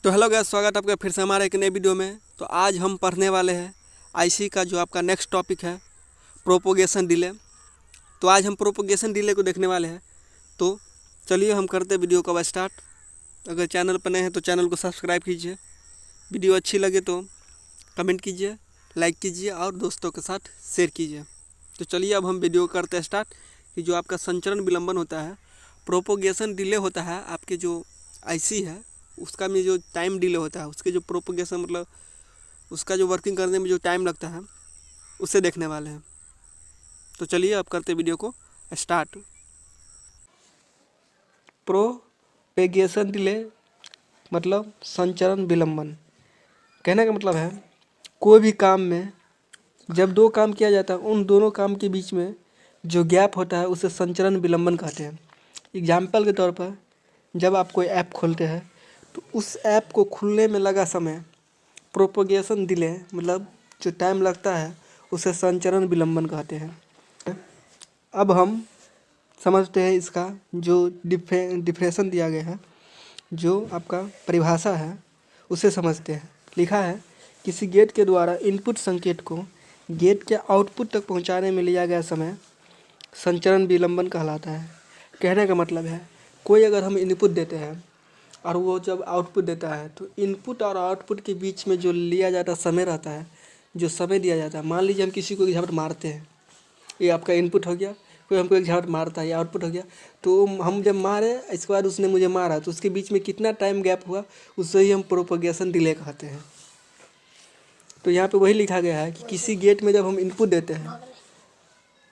तो hello guys, स्वागत है आपका फिर से हमारे एक नए वीडियो में। तो आज हम पढ़ने वाले हैं आईसी का जो आपका नेक्स्ट टॉपिक है प्रोपोगेशन डिले। तो आज हम प्रोपोगेशन डिले को देखने वाले हैं। तो चलिए हम करते हैं वीडियो को स्टार्ट। अगर चैनल पर नए हैं तो चैनल को सब्सक्राइब कीजिए। वीडियो अच्छी लगे तो कमेंट कीजिए, लाइक कीजिए और दोस्तों के साथ शेयर कीजिए। तो चलिए अब हम वीडियो करते हैं स्टार्ट। कि जो आपका संचरण विलंबन होता है, प्रोपोगेशन डिले होता है, आपके जो आईसी है उसका में जो टाइम डिले होता है, उसके जो प्रोपोगेशन मतलब उसका जो वर्किंग करने में जो टाइम लगता है उसे देखने वाले हैं। तो चलिए अब करते वीडियो को स्टार्ट। प्रोपेगेशन डिले मतलब संचरण विलंबन। कहने का मतलब है कोई भी काम में जब दो काम किया जाता है उन दोनों काम के बीच में जो गैप होता है उसे संचरण विलंबन कहते हैं। एग्जाम्पल के तौर पर जब आप कोई ऐप खोलते हैं तो उस ऐप को खुलने में लगा समय, प्रोपोगेशन डिले मतलब जो टाइम लगता है उसे संचरण विलंबन कहते हैं। अब हम समझते हैं इसका जो डिफिनेशन दिया गया है, जो आपका परिभाषा है उसे समझते हैं। लिखा है किसी गेट के द्वारा इनपुट संकेत को गेट के आउटपुट तक पहुंचाने में लिया गया समय संचरण विलंबन कहलाता है। कहने का मतलब है कोई अगर हम इनपुट देते हैं और वो जब आउटपुट देता है तो इनपुट और आउटपुट के बीच में जो लिया जाता समय रहता है, जो समय दिया जाता है। मान लीजिए हम किसी को एक झपट मारते हैं, ये आपका इनपुट हो गया। कोई हमको एक झपट मारता है, ये आउटपुट हो गया। तो हम जब मारे इसके बाद उसने मुझे मारा तो उसके बीच में कितना टाइम गैप हुआ उससे ही हम प्रोपोगेशन डिले कहते हैं। तो यहाँ पे वही लिखा गया है कि किसी गेट में जब हम इनपुट देते हैं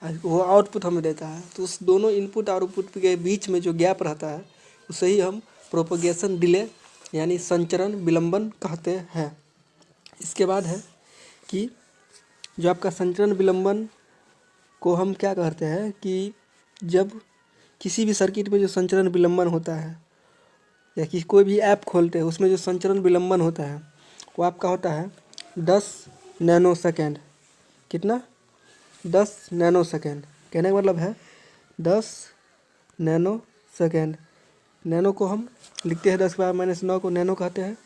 वो आउटपुट हमें देता है, तो उस दोनों इनपुट और आउटपुट के बीच में जो गैप रहता है उसे ही हम प्रोपोगेशन डिले यानी संचरण विलंबन कहते हैं। इसके बाद है कि जो आपका संचरण विलंबन को हम क्या कहते हैं कि जब किसी भी सर्किट में जो संचरण विलंबन होता है या कि कोई भी ऐप खोलते हैं उसमें जो संचरण विलंबन होता है वो आपका होता है 10 नैनो सेकेंड। कितना? 10 नैनो सेकेंड। कहने का मतलब है 10 नैनो सेकेंड। नैनो को हम लिखते हैं 10⁻⁻9 को नैनो कहते हैं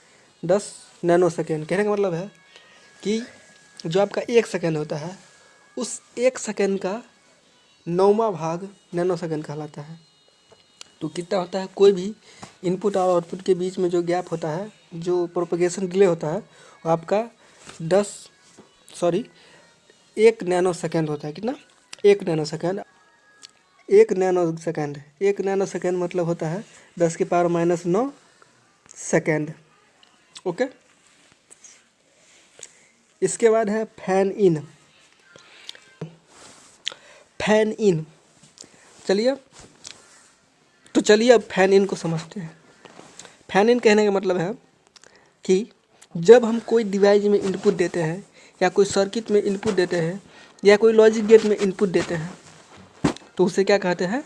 10 नैनो सेकेंड। कहने का मतलब है कि जो आपका 1 सेकेंड होता है उस 1 सेकेंड का 9वां भाग नैनो सेकेंड कहलाता है। तो कितना होता है, कोई भी इनपुट और आउटपुट के बीच में जो गैप होता है, जो प्रोपोगेशन डिले होता है वो आपका 1 नैनो सेकेंड होता है। कितना? 1 नैनो सेकेंड। 1 नैनो सेकेंड मतलब होता है 10⁻⁻9 सेकेंड। ओके। इसके बाद है फैन इन। चलिए अब फैन इन को समझते हैं। फैन इन कहने का मतलब है कि जब हम कोई डिवाइस में इनपुट देते हैं या कोई सर्किट में इनपुट देते हैं या कोई लॉजिक गेट में इनपुट देते हैं तो उसे क्या कहते हैं?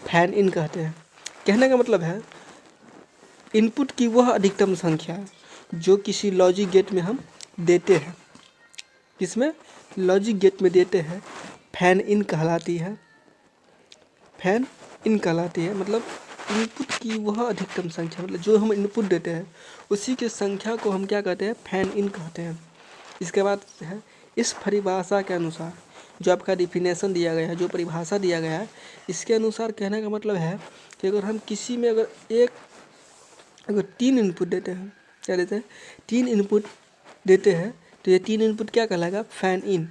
फैन इन कहते हैं। कहने का मतलब है इनपुट की वह अधिकतम संख्या जो किसी लॉजिक गेट में हम देते हैं, किसमें? लॉजिक गेट में देते हैं, फैन इन कहलाती है। फैन इन कहलाती है मतलब इनपुट की वह अधिकतम संख्या, मतलब जो हम इनपुट देते हैं उसी की संख्या को हम क्या कहते हैं? फैन इन कहते हैं। इसके बाद है इस परिभाषा के अनुसार जो आपका डिफिनेशन दिया गया है, जो परिभाषा दिया गया है, इसके अनुसार कहने का मतलब है कि अगर हम किसी में अगर 3 इनपुट देते हैं, क्या देते हैं? 3 इनपुट देते हैं तो ये 3 इनपुट क्या कहलाएगा? Fan in.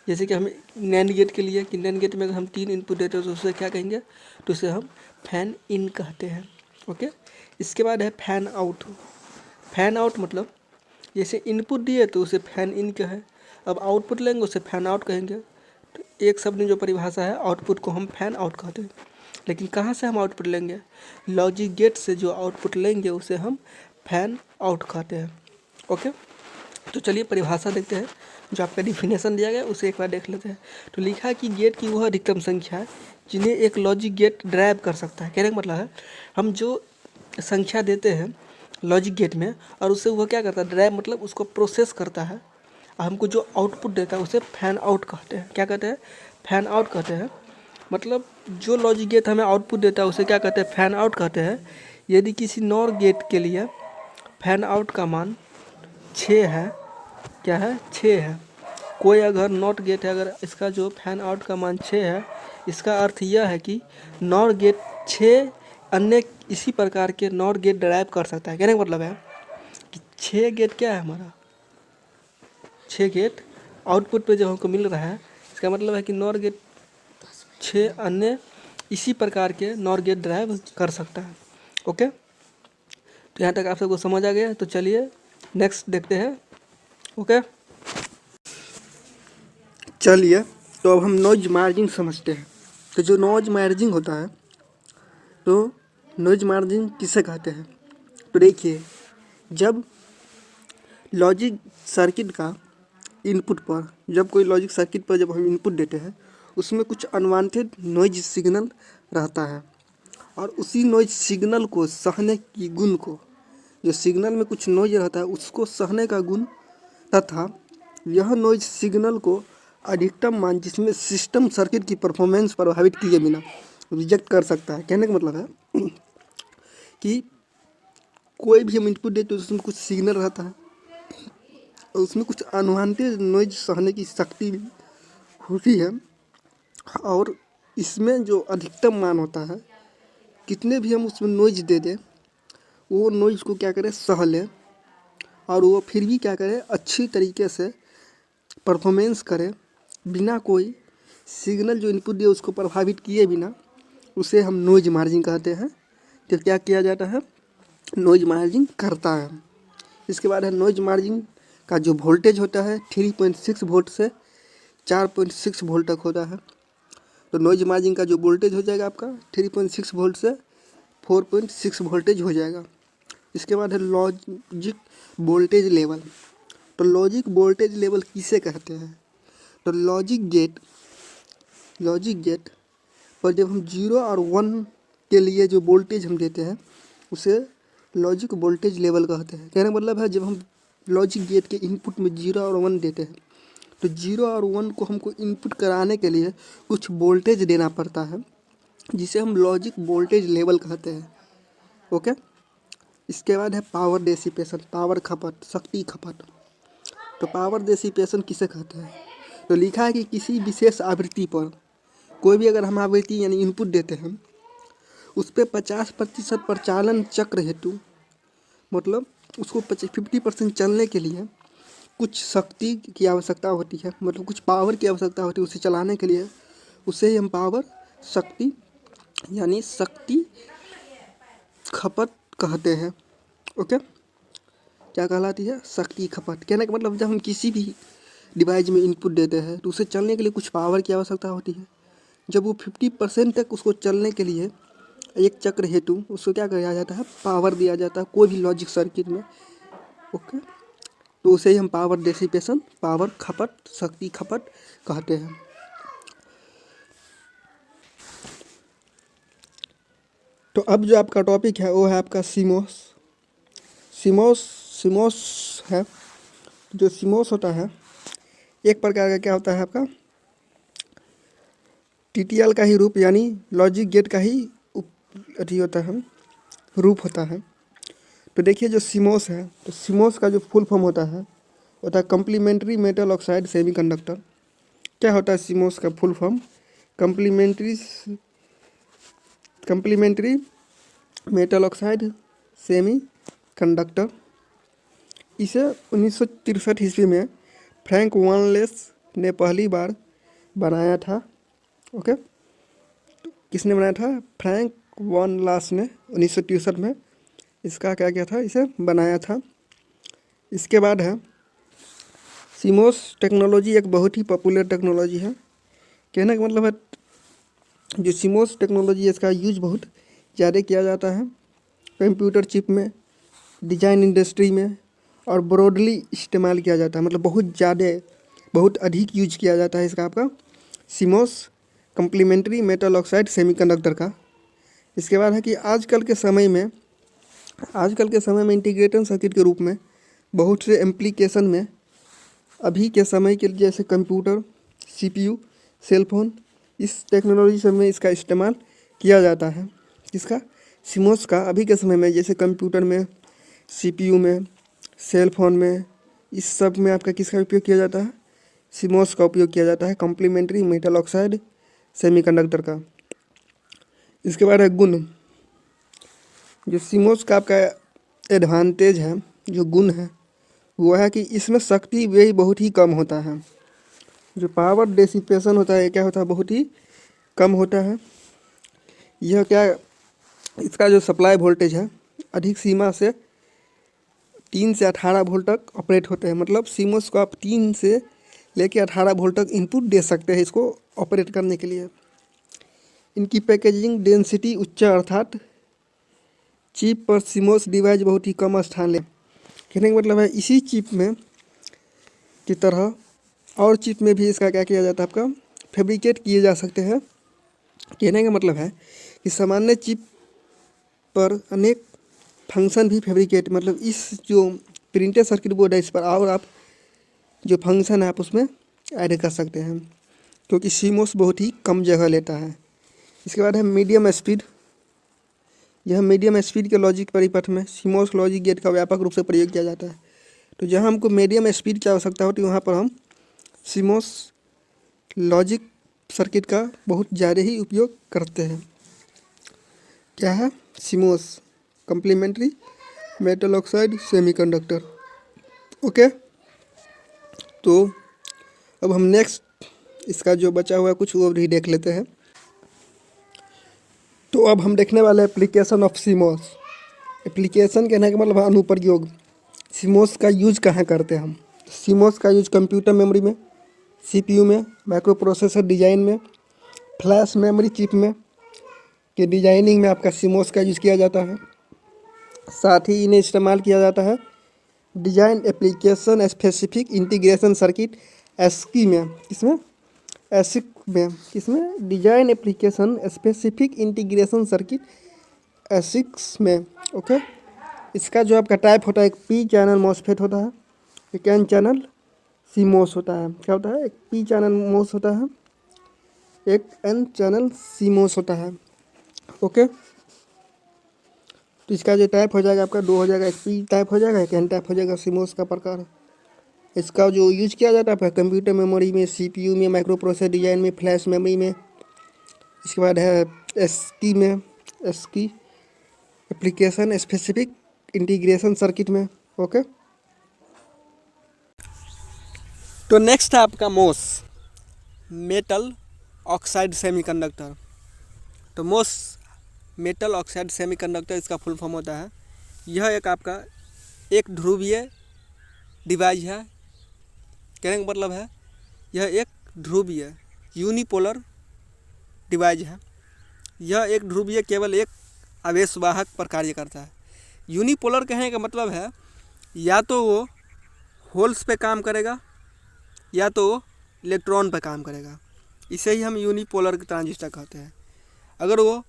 जैसे कि हम नैंड गेट के लिए कि नैंड गेट में अगर हम 3 इनपुट देते हैं तो उसे क्या कहेंगे? तो उसे हम फैन इन कहते हैं। ओके। इसके बाद है फैन आउट। फैन आउट मतलब जैसे इनपुट दिए तो उसे फैन इन कहें, अब आउटपुट लेंगे उसे फैन आउट कहेंगे। तो एक शब्द में जो परिभाषा है, आउटपुट को हम फैन आउट कहते हैं। लेकिन कहाँ से हम आउटपुट लेंगे? लॉजिक गेट से जो आउटपुट लेंगे उसे हम फैन आउट कहते हैं। ओके। तो चलिए परिभाषा देखते हैं, जो आपका डिफिनेशन दिया गया उसे एक बार देख लेते हैं। तो लिखा है कि गेट की वह अधिकतम संख्या है जिन्हें एक लॉजिक गेट ड्राइव कर सकता है। कहने का मतलब है हम जो संख्या देते हैं लॉजिक गेट में और उससे वह क्या करता है? ड्राइव मतलब उसको प्रोसेस करता है। हमको जो आउटपुट देता है उसे फैन आउट कहते हैं। क्या कहते हैं? फैन आउट कहते हैं। मतलब जो लॉजिक गेट हमें आउटपुट देता है उसे क्या कहते हैं? फैन आउट कहते हैं। यदि किसी नॉर गेट के लिए फैन आउट का मान 6 है, क्या है 6 है। कोई अगर नॉट गेट है, अगर इसका जो फैन आउट का मान 6 है, इसका अर्थ यह है कि नॉट गेट 6 अन्य इसी प्रकार के नॉट गेट ड्राइव कर सकता है। कहने का मतलब है कि 6 गेट क्या है हमारा, 6 गेट आउटपुट पे जब हमको मिल रहा है, इसका मतलब है कि नॉट गेट 6 अन्य इसी प्रकार के नॉट गेट ड्राइव कर सकता है। ओके, तो यहाँ तक आप सबको समझ आ गया। तो चलिए नेक्स्ट देखते हैं। ओके, चलिए तो अब हम नॉइज मार्जिन समझते हैं। तो जो नॉइज मार्जिन होता है, तो नॉइज मार्जिन किसे कहते हैं? तो देखिए, जब लॉजिक सर्किट का इनपुट पर, जब कोई लॉजिक सर्किट पर जब हम इनपुट देते हैं, उसमें कुछ अनवांटेड नॉइज सिग्नल रहता है, और उसी नॉइज सिग्नल को सहने की गुण को, जो सिग्नल में कुछ नॉइज रहता है उसको सहने का गुण, तथा यह नॉइज सिग्नल को अधिकतम मान जिसमें सिस्टम सर्किट की परफॉर्मेंस प्रभावित किए बिना रिजेक्ट कर सकता है। कहने का मतलब है कि कोई भी हम इनपुट देते तो उसमें कुछ सिग्नल रहता है और उसमें कुछ अनवांटेड नॉइज सहने की शक्ति भी होती है, और इसमें जो अधिकतम मान होता है, कितने भी हम उसमें नॉइज दे दें, वो नॉइज को क्या करें, सह लें, और वो फिर भी क्या करे, अच्छी तरीके से परफॉर्मेंस करे, बिना कोई सिग्नल जो इनपुट दिए उसको प्रभावित किए बिना। उसे हम नॉइज मार्जिन कहते हैं। तो क्या किया जाता है, नॉइज मार्जिन करता है। इसके बाद है नॉइज मार्जिन का जो वोल्टेज होता है 3.6 वोल्ट से 4.6 वोल्ट तक होता है। तो नॉइज मार्जिन का जो वोल्टेज हो जाएगा आपका 3.6 वोल्ट से 4.6 वोल्टेज हो जाएगा। इसके बाद है लॉजिक वोल्टेज लेवल। तो लॉजिक वोल्टेज लेवल किसे कहते हैं? तो लॉजिक गेट पर जब हम 0 और 1 के लिए जो वोल्टेज हम देते हैं उसे लॉजिक वोल्टेज लेवल कहते हैं। कहने का मतलब है, जब हम लॉजिक गेट के इनपुट में 0 और 1 देते हैं, तो 0 और 1 को हमको इनपुट कराने के लिए कुछ वोल्टेज देना पड़ता है, जिसे हम लॉजिक वोल्टेज लेवल कहते हैं। ओके, इसके बाद है पावर डेसिपेशन, पावर खपत, शक्ति खपत। तो पावर डेसिपेशन किसे कहते हैं? तो लिखा है कि किसी विशेष आवृत्ति पर कोई भी अगर हम आवृत्ति यानी इनपुट देते हैं, उस पर 50% प्रचालन चक्र हेतु, मतलब उसको 50% चलने के लिए कुछ शक्ति की आवश्यकता होती है, मतलब कुछ पावर की आवश्यकता होती है उसे चलाने के लिए। उसे ही हम पावर, शक्ति यानी शक्ति खपत कहते हैं। ओके, क्या कहलाती है? शक्ति खपत। कहने का मतलब जब हम किसी भी डिवाइस में इनपुट देते हैं तो उसे चलने के लिए कुछ पावर की आवश्यकता होती है। जब वो 50% तक उसको चलने के लिए एक चक्र हेतु उसको क्या किया जाता है, पावर दिया जाता है कोई भी लॉजिक सर्किट में। ओके, तो उसे ही हम पावर डेसिपेशन, पावर खपत, शक्ति खपत कहते हैं। तो अब जो आपका टॉपिक है वो है आपका सीमोस। सीमोस है, जो सीमोस होता है एक प्रकार का क्या होता है आपका, टीटीएल का ही रूप, यानी लॉजिक गेट का ही अथी होता है, रूप होता है। तो देखिए जो सीमोस है, तो सीमोस का जो फुल फॉर्म होता है कम्प्लीमेंट्री मेटल ऑक्साइड सेमीकंडक्टर। क्या होता है सीमोस का full form? Complementary metal oxide semiconductor. इसे 1963 ईस्वी में फ्रैंक वॉनलेस ने पहली बार बनाया था। ओके, तो किसने बनाया था? फ्रैंक वॉनलेस ने 1963 में इसका क्या किया था, इसे बनाया था। इसके बाद है सीमोस टेक्नोलॉजी एक बहुत ही पॉपुलर टेक्नोलॉजी है। कहने का मतलब है जो सीमोस टेक्नोलॉजी है इसका यूज बहुत ज़्यादा किया जाता है कंप्यूटर चिप में, डिज़ाइन इंडस्ट्री में, और ब्रॉडली इस्तेमाल किया जाता है, मतलब बहुत अधिक यूज किया जाता है इसका आपका CMOS complementary metal oxide semiconductor का। इसके बाद है कि आजकल के समय में इंटीग्रेटेड सर्किट के रूप में बहुत से एप्लीकेशन में अभी के समय के जैसे कंप्यूटर, सीपीयू, सेलफोन, इस टेक्नोलॉजी सब में इसका इस्तेमाल किया जाता है। किसका? सीमोस का। अभी के समय में जैसे कंप्यूटर में, सीपीयू में, सेल फोन में, इस सब में आपका किसका उपयोग किया जाता है? सीमोस का उपयोग किया जाता है, कॉम्प्लीमेंट्री मेटल ऑक्साइड सेमीकंडक्टर का। इसके बाद है गुण। जो सीमोस का आपका एडवांटेज है, जो गुण है, वो है कि इसमें शक्ति व्यय बहुत ही कम होता है। जो पावर डेसिपेशन होता है क्या होता है? बहुत ही कम होता है। यह क्या, इसका जो सप्लाई वोल्टेज है अधिक सीमा से 3 से 18 वोल्ट तक ऑपरेट होते हैं। मतलब सीमोस को आप 3 से लेके 18 वोल्ट तक इनपुट दे सकते हैं इसको ऑपरेट करने के लिए। इनकी पैकेजिंग डेंसिटी उच्च, अर्थात चिप पर सीमोस डिवाइस बहुत ही कम स्थान ले। कहने का मतलब है इसी चिप में की तरह और चिप में भी इसका क्या किया जाता है? आपका फैब्रिकेट किए जा सकते हैं। कहने का मतलब है कि सामान्य चिप पर अनेक फंक्शन भी फैब्रिकेट, मतलब इस जो प्रिंटेड सर्किट बोर्ड है इस पर और आप जो फंक्शन है आप उसमें ऐड कर सकते हैं, क्योंकि सीमोस बहुत ही कम जगह लेता है। इसके बाद है मीडियम स्पीड। यह मीडियम स्पीड के लॉजिक परिपथ में सीमोस लॉजिक गेट का व्यापक रूप से प्रयोग किया जाता है। तो जहाँ हमको मीडियम स्पीड की आवश्यकता होती है वहाँ पर हम सीमोस लॉजिक सर्किट का बहुत ज़्यादा ही उपयोग करते हैं। क्या है? CMOS complementary metal oxide semiconductor. Okay, तो अब हम नेक्स्ट इसका जो बचा हुआ है कुछ वो भी देख लेते हैं। तो अब हम देखने वाले हैं एप्लीकेशन ऑफ सीमोस। एप्लीकेशन कहने का मतलब है अनुप्रयोग। सीमोस का यूज कहाँ करते हैं हम? सीमोस का यूज कंप्यूटर मेमोरी में, सीपीयू में, माइक्रो प्रोसेसर डिजाइन में, फ्लैश मेमोरी चिप में के डिजाइनिंग में आपका सीमोस का यूज किया जाता है। साथ ही इन्हें इस्तेमाल किया जाता है design application specific integration circuit ASIC में। किसमें? एसिक में। किसमें? Design application specific integration circuit ASICs में। ओके, इसका जो आपका टाइप होता है एक पी चैनल मॉसफेट होता है, एक एन चैनल सीमोस होता है। क्या होता है? एक पी चैनल मोस होता है, एक एन चैनल सीमोस होता है। ओके, तो इसका जो टाइप हो जाएगा आपका 2 हो जाएगा, एक पी टाइप हो जाएगा, एक एन टाइप हो जाएगा सीमोस का प्रकार। इसका जो यूज किया जाता है कंप्यूटर मेमोरी में, सीपीयू में, माइक्रो प्रोसेसर डिजाइन में, फ्लैश मेमोरी में। इसके बाद है एसकी में, ASCII application specific integration circuit में। ओके, तो नेक्स्ट है आपका मोस मेटल ऑक्साइड सेमीकंडक्टर। तो मोस मेटल ऑक्साइड सेमीकंडक्टर इसका फुल फॉर्म होता है। यह एक आपका एक ध्रुवीय डिवाइस है। कहने का मतलब है यह एक ध्रुवीय यूनिपोलर डिवाइस है। यह एक ध्रुवीय केवल एक आवेशवाहक पर कार्य करता है। यूनिपोलर कहने का मतलब है या तो वो होल्स पे काम करेगा या तो वो इलेक्ट्रॉन पे काम करेगा। इसे ही हम यूनिपोलर ट्रांजिस्टर कहते हैं। अगर वो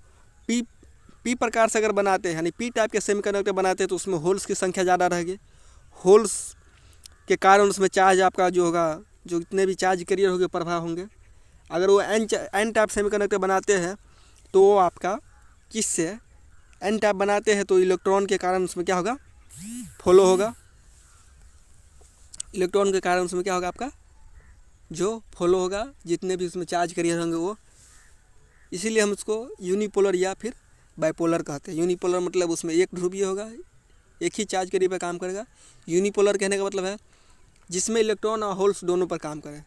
पी प्रकार से अगर बनाते हैं, यानी पी टाइप के सेमीकंडक्टर बनाते हैं, तो उसमें होल्स की संख्या ज़्यादा रहेगी। होल्स के कारण उसमें चार्ज आपका जो होगा, जो जितने भी चार्ज कैरियर होंगे प्रभाव होंगे। अगर वो एन टाइप सेमीकंडक्टर बनाते हैं तो वो आपका किससे एन टाइप बनाते हैं तो इलेक्ट्रॉन के कारण उसमें क्या होगा? फॉलो होगा। इलेक्ट्रॉन के कारण उसमें क्या होगा? आपका जो फॉलो होगा, जितने भी उसमें चार्ज कैरियर होंगे वो। इसीलिए हम उसको यूनिपोलर या फिर बाइपोलर कहते हैं। यूनिपोलर मतलब उसमें एक ध्रुवीय होगा, एक ही चार्ज कैरियर पर काम करेगा। यूनिपोलर कहने का मतलब है जिसमें इलेक्ट्रॉन और होल्स दोनों पर काम करें।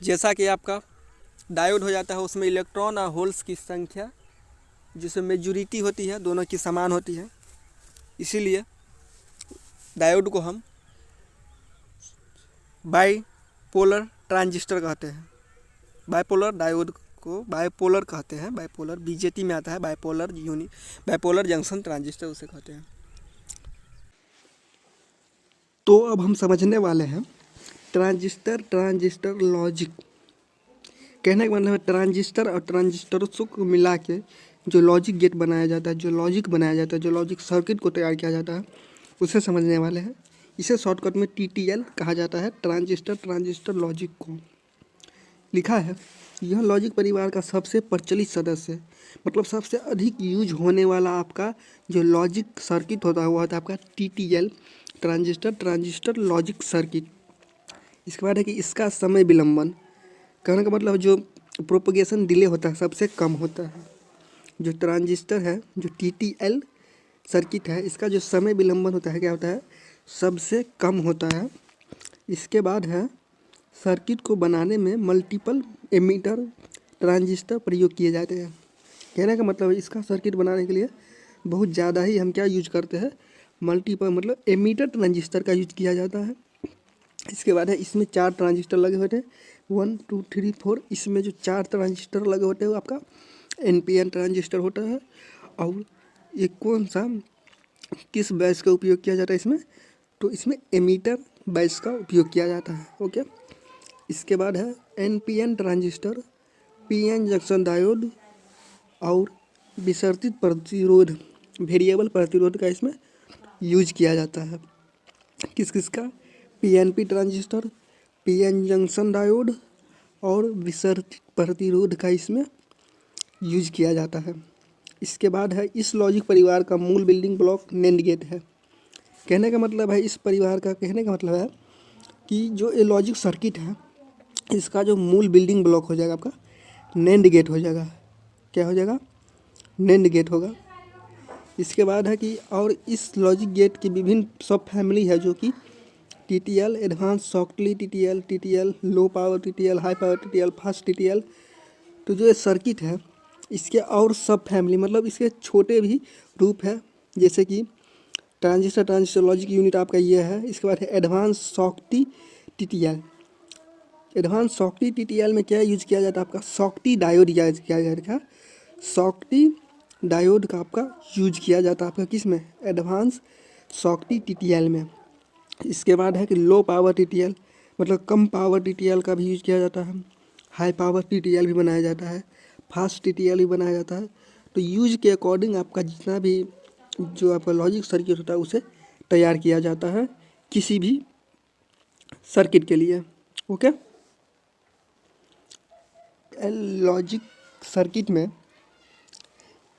जैसा कि आपका डायोड हो जाता है, उसमें इलेक्ट्रॉन और होल्स की संख्या जिसमें मेजॉरिटी होती है दोनों की समान होती है। इसीलिए डायोड को हम बाइपोलर ट्रांजिस्टर कहते हैं। बाइपोलर डायोड को बाइपोलर कहते हैं। बाइपोलर बीजेटी में आता है। बाइपोलर जंक्शन ट्रांजिस्टर उसे कहते हैं। तो अब हम समझने वाले हैं ट्रांजिस्टर लॉजिक। कहने का मतलब है ट्रांजिस्टर और ट्रांजिस्टरों को मिला के जो लॉजिक गेट बनाया जाता है, जो लॉजिक बनाया जाता है, जो लॉजिक सर्किट को तैयार किया जाता है, उसे समझने वाले हैं। इसे शॉर्टकट में TTL कहा जाता है, ट्रांजिस्टर लॉजिक को। लिखा है यह लॉजिक परिवार का सबसे प्रचलित सदस्य है, मतलब सबसे अधिक यूज होने वाला आपका जो लॉजिक सर्किट होता है वो होता है आपका TTL, ट्रांजिस्टर लॉजिक सर्किट। इसके बाद है कि इसका समय विलंबन, कहने का मतलब जो प्रोपगेशन डिले होता है सबसे कम होता है। जो ट्रांजिस्टर है, जो TTL सर्किट है, इसका जो समय विलंबन होता है क्या होता है, सबसे कम होता है। इसके बाद है सर्किट को बनाने में मल्टीपल एमीटर ट्रांजिस्टर प्रयोग किए जाते हैं। कहने का मतलब है इसका सर्किट बनाने के लिए बहुत ज़्यादा ही हम क्या यूज करते हैं, मल्टीपल मतलब एमीटर ट्रांजिस्टर का यूज किया जाता है। इसके बाद है इसमें 4 ट्रांजिस्टर लगे होते हैं, 1 2 3 4। इसमें जो 4 ट्रांजिस्टर लगे होते हैं वो आपका NPN ट्रांजिस्टर होता है। और ये कौन सा किस बैच का उपयोग किया जाता है इसमें, तो इसमें एमीटर बैच का उपयोग किया जाता है। ओके, इसके बाद है NPN transistor, PN junction diode और विसर्जित प्रतिरोध, वेरिएबल प्रतिरोध का इसमें यूज किया जाता है। किस किस का, PNP transistor, PN junction diode और विसर्जित प्रतिरोध का इसमें यूज किया जाता है। इसके बाद है इस लॉजिक परिवार का मूल बिल्डिंग ब्लॉक NAND गेट है। कहने का मतलब है इस परिवार का कहने का मतलब है कि जो ये लॉजिक सर्किट है इसका जो मूल बिल्डिंग ब्लॉक हो जाएगा आपका NAND गेट हो जाएगा। क्या हो जाएगा, NAND गेट होगा। इसके बाद है कि और इस लॉजिक गेट की विभिन्न सब फैमिली है, जो कि TTL, advance shortly TTL, TTL low power TTL, high power TTL, fast TTL। तो जो ये सर्किट है इसके और सब फैमिली मतलब इसके छोटे भी रूप है, जैसे कि ट्रांजिस्टर लॉजिक यूनिट आपका ये है। इसके बाद है advance shortly TTL। Advance shortly TTL में क्या यूज किया जाता है, आपका शॉर्टली डायोड यूज किया जाएगा। शॉर्टली डायोड का आपका यूज किया जाता है आपका किस में, एडवांस शॉर्टली TTL में। इसके बाद है कि लो पावर TTL, मतलब कम पावर TTL का भी यूज किया जाता है। हाई पावर TTL भी बनाया जाता है, फास्ट TTL भी बनाया जाता है। तो यूज के अकॉर्डिंग आपका जितना भी जो आपका लॉजिक सर्किट होता है उसे तैयार किया जाता है किसी भी सर्किट के लिए। ओके, लॉजिक सर्किट में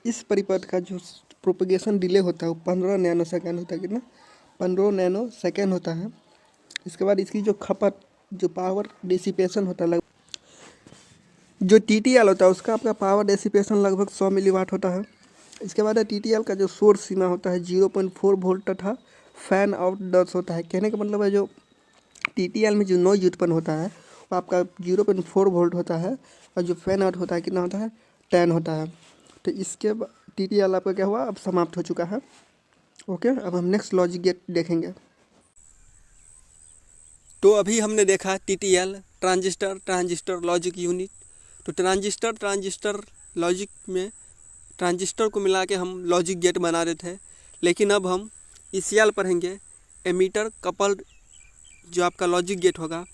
इस परिपथ का जो प्रोपगेशन डिले होता है वो 15 नैनो सेकेंड होता है। कितना, 15 नैनो सेकेंड होता है। इसके बाद इसकी जो खपत, जो पावर डिसिपेशन होता है, जो TTL होता है उसका आपका पावर डिसिपेशन लगभग 100 मिलीवाट होता है। इसके बाद है TTL का जो सोर्स सीमा होता है 0.4 वोल्ट तथा फैन आउट 10 होता है। कहने का मतलब है जो TTL में जो नॉइज उत्पन्न होता है वो आपका 0.4 वोल्ट होता है, और जो फैन आउट होता है कितना होता है, 10 होता है। तो इसके TTL आपका क्या हुआ, अब समाप्त हो चुका है। ओके, अब हम नेक्स्ट लॉजिक गेट देखेंगे। तो अभी हमने देखा TTL, ट्रांजिस्टर लॉजिक यूनिट। तो ट्रांजिस्टर लॉजिक में ट्रांजिस्टर को मिला के हम लॉजिक गेट बना रहे थे, लेकिन अब हम ECL पढ़ेंगे, एमीटर कपल्ड जो आपका लॉजिक गेट होगा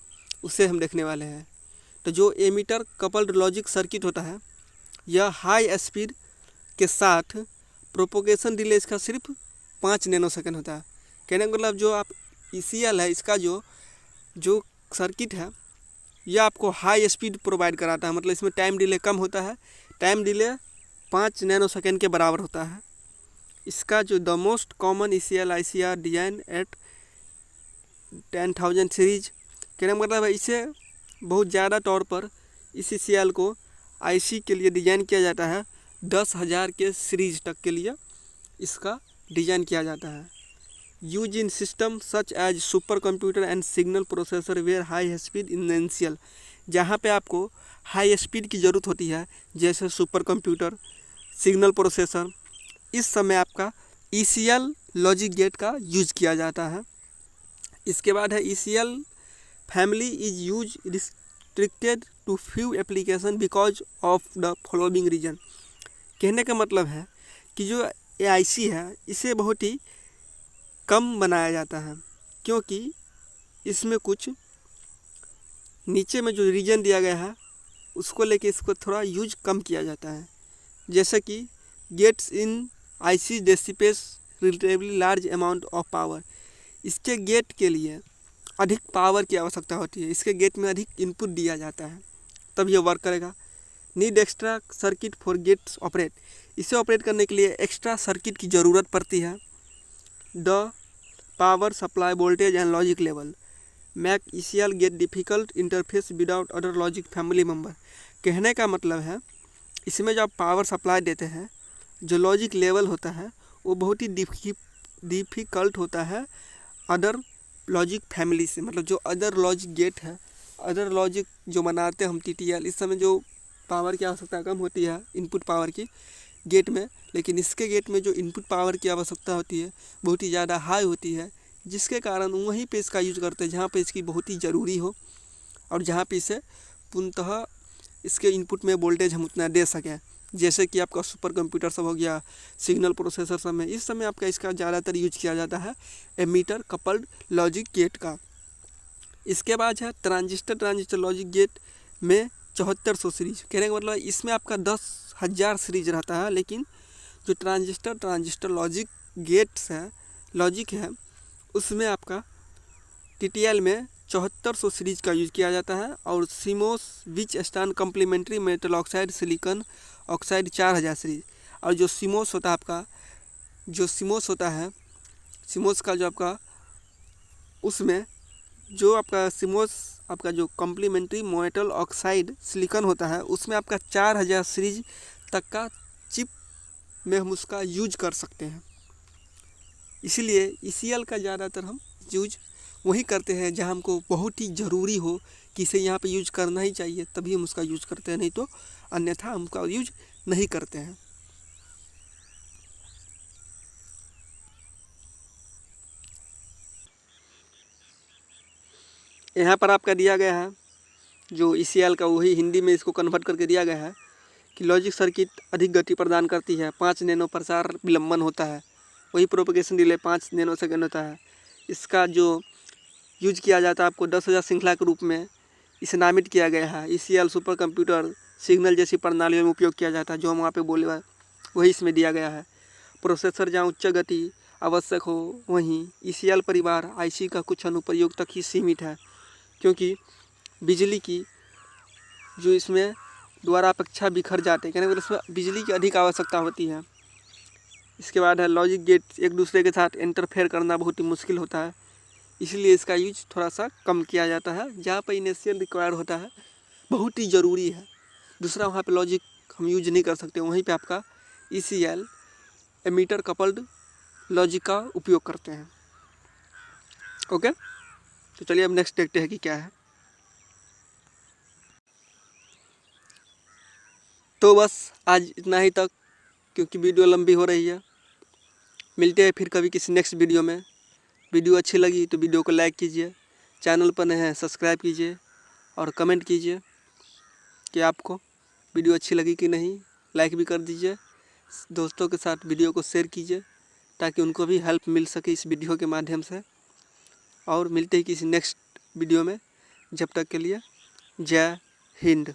उसे हम देखने वाले हैं। तो जो एमीटर कपल्ड लॉजिक सर्किट होता है यह हाई स्पीड के साथ प्रोपोगेशन डिले इसका सिर्फ 5 नैनो सेकेंड होता है। कहने का मतलब जो आप ECL है इसका जो सर्किट है यह आपको हाई स्पीड प्रोवाइड कराता है, मतलब इसमें टाइम डिले कम होता है। टाइम डिले 5 नैनो सेकेंड के बराबर होता है। इसका जो the most common ECL ICR design eight 10,000 series, कहने का मतलब है इसे बहुत ज़्यादा तौर पर इस ECL को IC के लिए डिज़ाइन किया जाता है। 10,000 के सीरीज तक के लिए इसका डिज़ाइन किया जाता है। Use in system such as super computer and signal processor where high speed essential, जहाँ पे आपको हाई स्पीड की ज़रूरत होती है जैसे सुपर कंप्यूटर, सिग्नल प्रोसेसर, इस समय आपका ECL लॉजिक गेट का यूज किया जाता है। इसके बाद है ECL family is use restricted to few application because of the following reason. कहने का मतलब है कि जो AIC है इसे बहुत ही कम बनाया जाता है, क्योंकि इसमें कुछ नीचे में जो रीजन दिया गया है उसको लेके इसको थोड़ा यूज कम किया जाता है। जैसे कि gates in IC dissipates relatively large amount of power, इसके गेट के लिए अधिक पावर की आवश्यकता होती है, इसके गेट में अधिक इनपुट दिया जाता है तब ये वर्क करेगा। Need extra circuit for gates operate, इसे ऑपरेट करने के लिए एक्स्ट्रा सर्किट की ज़रूरत पड़ती है। The power supply voltage and logic level make ECL gate difficult interface without other logic family member. कहने का मतलब है इसमें जो आप पावर सप्लाई देते हैं, जो लॉजिक लेवल होता है वो बहुत ही डिफ़िकल्ट होता है अदर लॉजिक फैमिली से। मतलब जो अदर लॉजिक गेट है, अदर लॉजिक जो बनाते हैं हम TTL, इस समय जो पावर की आवश्यकता कम होती है इनपुट पावर की गेट में, लेकिन इसके गेट में जो इनपुट पावर की आवश्यकता होती है बहुत ही ज़्यादा हाई होती है, जिसके कारण वहीं पे इसका यूज करते हैं जहाँ पे इसकी बहुत ही ज़रूरी हो और जहाँ पे इसे पूर्णतः इसके इनपुट में वोल्टेज हम उतना दे सकें। जैसे कि आपका सुपर कंप्यूटर सब हो गया, सिग्नल प्रोसेसर सब में इस समय आपका इसका ज़्यादातर यूज किया जाता है एमीटर कपल्ड लॉजिक गेट का। इसके बाद है ट्रांजिस्टर लॉजिक गेट में 7400 सीरीज। कहने का मतलब इसमें आपका 10,000 सीरीज रहता है, लेकिन जो ट्रांजिस्टर लॉजिक गेट्स है, लॉजिक है, उसमें आपका TTL में 7400 सीरीज का यूज किया जाता है। और CMOS which stand complementary metal oxide silicon oxide 4000 series. और जो सीमोस होता है आपका, जो सीमोस होता है, सीमोस का जो आपका उसमें जो आपका सीमोस आपका जो कम्प्लीमेंट्री मेटल ऑक्साइड सिलिकॉन होता है उसमें आपका 4000 सीरीज तक का चिप में हम उसका यूज कर सकते हैं। इसीलिए ECL का ज़्यादातर हम यूज वही करते हैं जहाँ हमको बहुत ही ज़रूरी हो कि इसे यहाँ पे यूज करना ही चाहिए, तभी हम उसका यूज करते हैं, नहीं तो अन्यथा हम उसका यूज नहीं करते हैं। यहाँ पर आपका दिया गया है जो ECL का, वही हिंदी में इसको कन्वर्ट करके दिया गया है कि लॉजिक सर्किट अधिक गति प्रदान करती है, 5 नैनो प्रसार विलंबन होता है, वही प्रोपेगेशन डिले 5 नैनो सेकेंड होता है। इसका जो यूज किया जाता है आपको 10,000 श्रृंखला के रूप में इसे नामित किया गया है। ECL सुपर कंप्यूटर सिग्नल जैसी प्रणालियों में उपयोग किया जाता है, जो हम वहाँ पे बोले वही इसमें दिया गया है। प्रोसेसर जहाँ उच्च गति आवश्यक हो वहीं ECL परिवार IC का कुछ अनुप्रयोग तक ही सीमित है, क्योंकि बिजली की जो इसमें द्वारा अपेक्षा बिखर जाते हैं, कहने का मतलब इसमें बिजली की अधिक आवश्यकता होती है। इसके बाद है लॉजिक गेट एक दूसरे के साथ इंटरफेयर करना बहुत ही मुश्किल होता है, इसलिए इसका यूज थोड़ा सा कम किया जाता है। जहाँ पर इनिशियल रिक्वायर होता है, बहुत ही ज़रूरी है, दूसरा वहाँ पे लॉजिक हम यूज नहीं कर सकते, वहीं पे आपका ECL एमीटर कपल्ड लॉजिक का उपयोग करते हैं। ओके, तो चलिए अब नेक्स्ट देखते हैं कि क्या है। तो बस आज इतना ही तक, क्योंकि वीडियो लंबी हो रही है। मिलते हैं फिर कभी किसी नेक्स्ट वीडियो में। वीडियो अच्छी लगी तो वीडियो को लाइक कीजिए, चैनल पर नए हैं सब्सक्राइब कीजिए और कमेंट कीजिए कि आपको वीडियो अच्छी लगी कि नहीं। लाइक भी कर दीजिए, दोस्तों के साथ वीडियो को शेयर कीजिए ताकि उनको भी हेल्प मिल सके इस वीडियो के माध्यम से। और मिलते हैं किसी नेक्स्ट वीडियो में, जब तक के लिए जय हिंद।